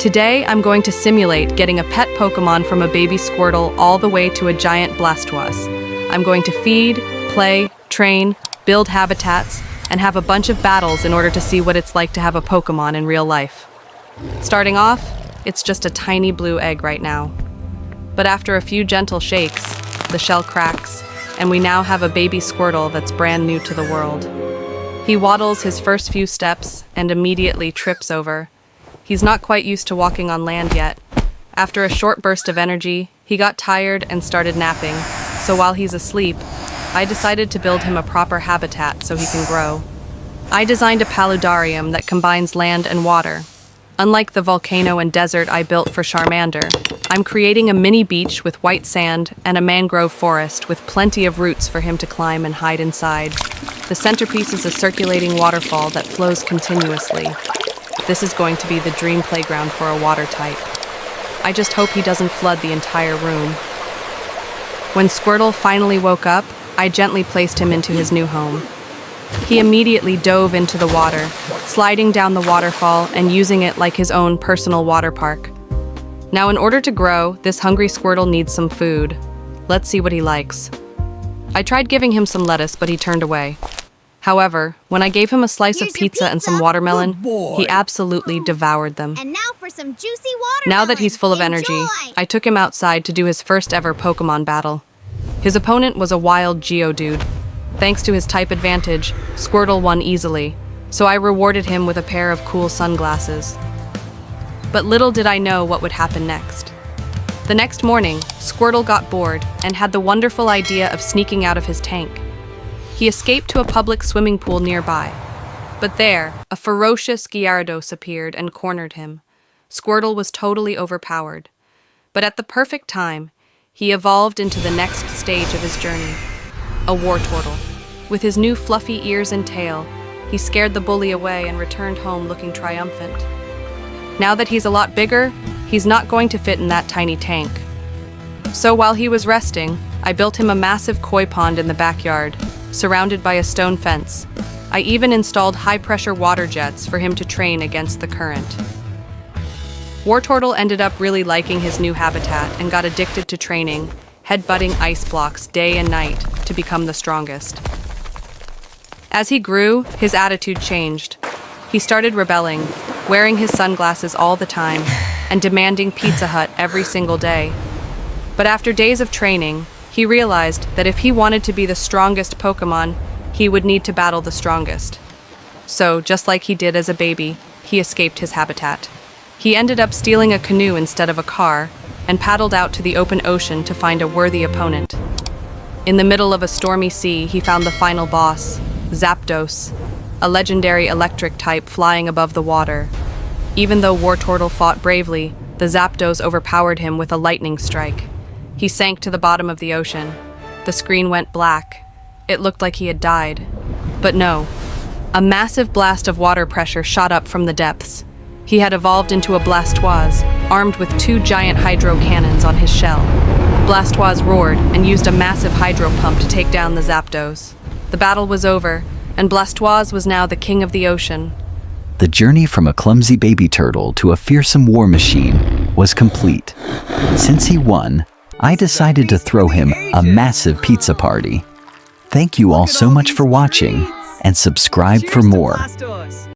Today, I'm going to simulate getting a pet Pokémon from a baby Squirtle all the way to a giant Blastoise. I'm going to feed, play, train, build habitats, and have a bunch of battles in order to see what it's like to have a Pokémon in real life. Starting off, it's just a tiny blue egg right now. But after a few gentle shakes, the shell cracks, and we now have a baby Squirtle that's brand new to the world. He waddles his first few steps and immediately trips over. He's not quite used to walking on land yet. After a short burst of energy, he got tired and started napping, so while he's asleep, I decided to build him a proper habitat so he can grow. I designed a Paludarium that combines land and water. Unlike the volcano and desert I built for Charmander, I'm creating a mini beach with white sand and a mangrove forest with plenty of roots for him to climb and hide inside. The centerpiece is a circulating waterfall that flows continuously. This is going to be the dream playground for a water type. I just hope he doesn't flood the entire room. When Squirtle finally woke up, I gently placed him into his new home. He immediately dove into the water, sliding down the waterfall and using it like his own personal water park. Now, in order to grow, this hungry Squirtle needs some food. Let's see what he likes. I tried giving him some lettuce, but he turned away. However, when I gave him a slice of pizza and some watermelon, he absolutely devoured them. And now for some juicy watermelon. Now that he's full of energy, I took him outside to do his first ever Pokémon battle. His opponent was a wild Geodude. Thanks to his type advantage, Squirtle won easily, so I rewarded him with a pair of cool sunglasses. But little did I know what would happen next. The next morning, Squirtle got bored and had the wonderful idea of sneaking out of his tank. He escaped to a public swimming pool nearby. But there, a ferocious Gyarados appeared and cornered him. Squirtle was totally overpowered. But at the perfect time, he evolved into the next stage of his journey, a Wartortle. With his new fluffy ears and tail, he scared the bully away and returned home looking triumphant. Now that he's a lot bigger, he's not going to fit in that tiny tank. So while he was resting, I built him a massive koi pond in the backyard, surrounded by a stone fence. I even installed high-pressure water jets for him to train against the current. Wartortle ended up really liking his new habitat and got addicted to training, headbutting ice blocks day and night to become the strongest. As he grew, his attitude changed. He started rebelling, wearing his sunglasses all the time, and demanding Pizza Hut every single day. But after days of training, he realized that if he wanted to be the strongest Pokémon, he would need to battle the strongest. So, just like he did as a baby, he escaped his habitat. He ended up stealing a canoe instead of a car, and paddled out to the open ocean to find a worthy opponent. In the middle of a stormy sea, he found the final boss, Zapdos, a legendary electric type flying above the water. Even though Wartortle fought bravely, the Zapdos overpowered him with a lightning strike. He sank to the bottom of the ocean. The screen went black. It looked like he had died. But no. A massive blast of water pressure shot up from the depths. He had evolved into a Blastoise, armed with 2 giant hydro cannons on his shell. Blastoise roared and used a massive hydro pump to take down the Zapdos. The battle was over, and Blastoise was now the king of the ocean. The journey from a clumsy baby turtle to a fearsome war machine was complete. Since he won, I decided to throw him a massive pizza party. Thank you all so much for watching, and subscribe for more.